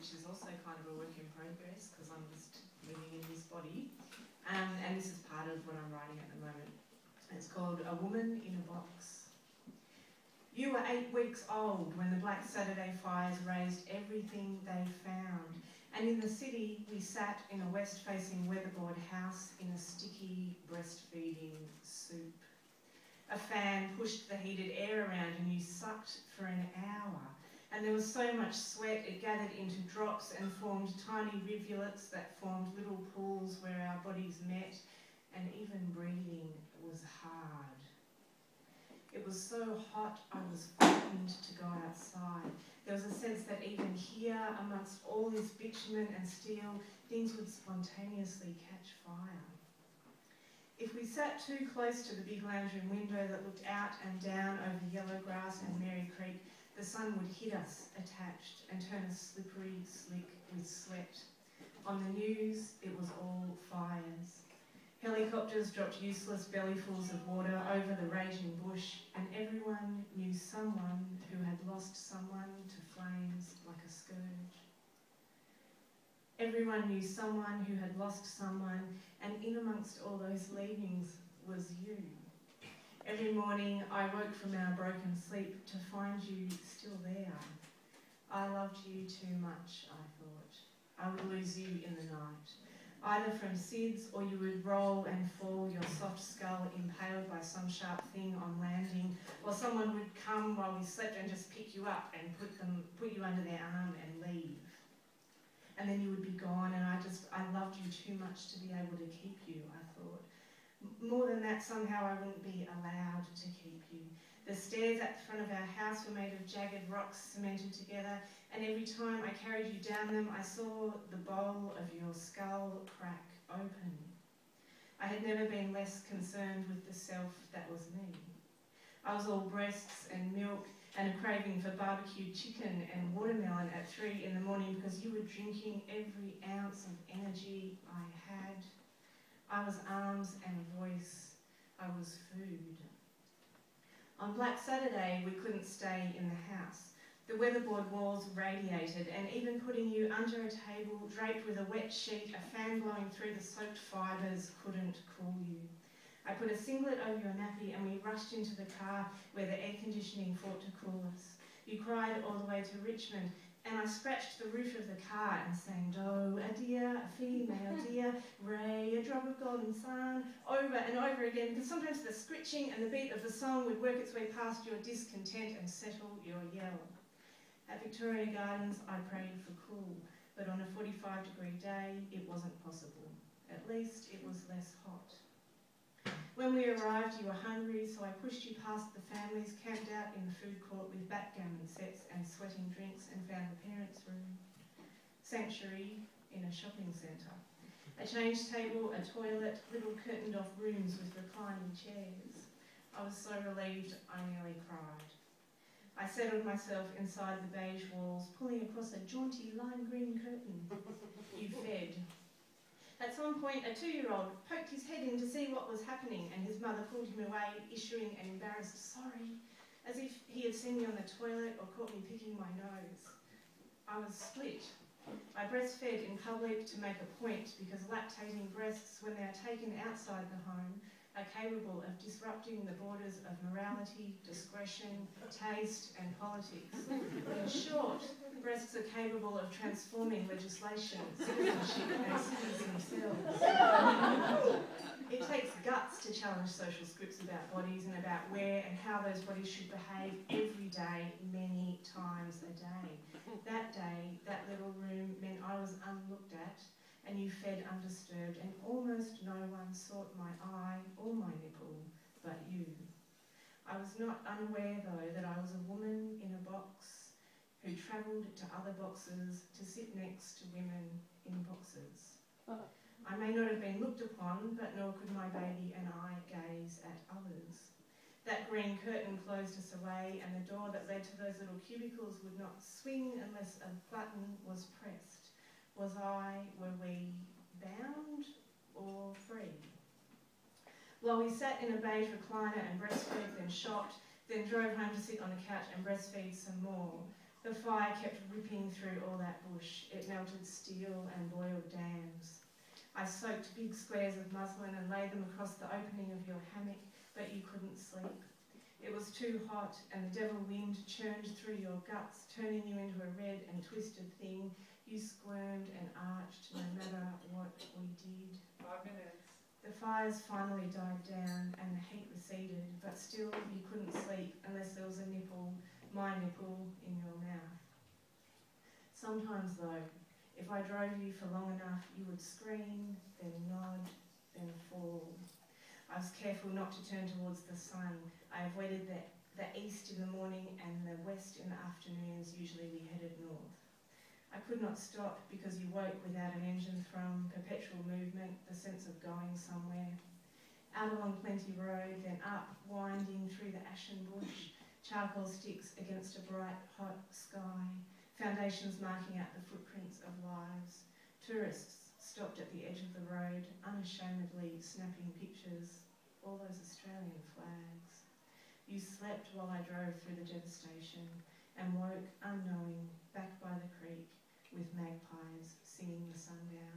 which is also kind of a work in progress because I'm just living in this body. And this is part of what I'm writing at the moment. It's called A Woman in a Box. You were 8 weeks old when the Black Saturday fires razed everything they found. And in the city, we sat in a west-facing weatherboard house in a sticky breastfeeding soup. A fan pushed the heated air around and you sucked for an hour. And there was so much sweat, it gathered into drops and formed tiny rivulets that formed little pools where our bodies met, and even breathing was hard. It was so hot I was frightened to go outside. There was a sense that even here, amongst all this bitumen and steel, things would spontaneously catch fire. If we sat too close to the big lounge room window that looked out and down over yellow grass and Mary Creek, the sun would hit us attached and turn us slippery, slick with sweat. On the news, it was all fires. Helicopters dropped useless bellyfuls of water over the raging bush, and everyone knew someone who had lost someone to flames like a scourge. Everyone knew someone who had lost someone, and in amongst all those leavings was you. Every morning I woke from our broken sleep to find you still there. I loved you too much, I thought. I would lose you in the night, either from SIDS or you would roll and fall, your soft skull impaled by some sharp thing on landing, or someone would come while we slept and just pick you up and put you under their arm and leave. And then you would be gone, and I loved you too much to be able to keep you, I thought. More than that, somehow I wouldn't be allowed to keep you. The stairs at the front of our house were made of jagged rocks cemented together, and every time I carried you down them, I saw the bowl of your skull crack open. I had never been less concerned with the self that was me. I was all breasts and milk and a craving for barbecued chicken and watermelon at 3 in the morning because you were drinking every ounce of energy I had. I was arms and voice. I was food. On Black Saturday, we couldn't stay in the house. The weatherboard walls radiated, and even putting you under a table draped with a wet sheet, a fan blowing through the soaked fibres couldn't cool you. I put a singlet over your nappy and we rushed into the car where the air conditioning fought to cool us. You cried all the way to Richmond, and I scratched the roof of the car and sang Do, a deer, a female deer, Ray, a drop of golden sun, over and over again, because sometimes the scritching and the beat of the song would work its way past your discontent and settle your yell. At Victoria Gardens, I prayed for cool, but on a 45-degree day, it wasn't possible. At least it was less hot. When we arrived, you were hungry, so I pushed you past the families camped out in the food court with backgammon sets and sweating drinks and found the parents' room. Sanctuary in a shopping centre. A change table, a toilet, little curtained-off rooms with reclining chairs. I was so relieved I nearly cried. I settled myself inside the beige walls, pulling across a jaunty lime green curtain. You fed. At some point, a 2-year-old poked his head in to see what was happening, and his mother pulled him away, issuing an embarrassed sorry, as if he had seen me on the toilet or caught me picking my nose. I was split. I breastfed in public to make a point, because lactating breasts, when they are taken outside the home, are capable of disrupting the borders of morality, discretion, taste and politics. In short, breasts are capable of transforming legislation, citizenship and cities themselves. It takes guts to challenge social scripts about bodies and about where and how those bodies should behave every day, many times a day. That day, that little room meant I was unlooked at, and you fed undisturbed, and almost no one sought my eye or my nipple but you. I was not unaware, though, that I was a woman in a box who travelled to other boxes to sit next to women in boxes. I may not have been looked upon, but nor could my baby and I gaze at others. That green curtain closed us away, and the door that led to those little cubicles would not swing unless a button was pressed. Were we bound or free? While we sat in a beige recliner and breastfed, then shopped, then drove home to sit on the couch and breastfeed some more, The fire kept ripping through all that bush. It melted steel and boiled dams. I soaked big squares of muslin and laid them across the opening of your hammock, but you couldn't sleep. It was too hot, and the devil wind churned through your guts, turning you into a red and twisted thing. You squirmed and arched no matter what we did. 5 minutes. The fires finally died down and the heat receded, but still you couldn't sleep unless there was a nipple, my nipple, in your mouth. Sometimes though, if I drove you for long enough, you would scream, then nod, then fall. I was careful not to turn towards the sun. I avoided the east in the morning and the west in the afternoons. Usually we headed north. I could not stop because you woke without an engine thrum, perpetual movement, the sense of going somewhere. Out along Plenty Road, then up, winding through the ashen bush, charcoal sticks against a bright, hot sky, foundations marking out the footprints of lives. Tourists stopped at the edge of the road, unashamedly snapping pictures, all those Australian flags. You slept while I drove through the devastation and woke unknowing back by the creek with magpies singing the sundown.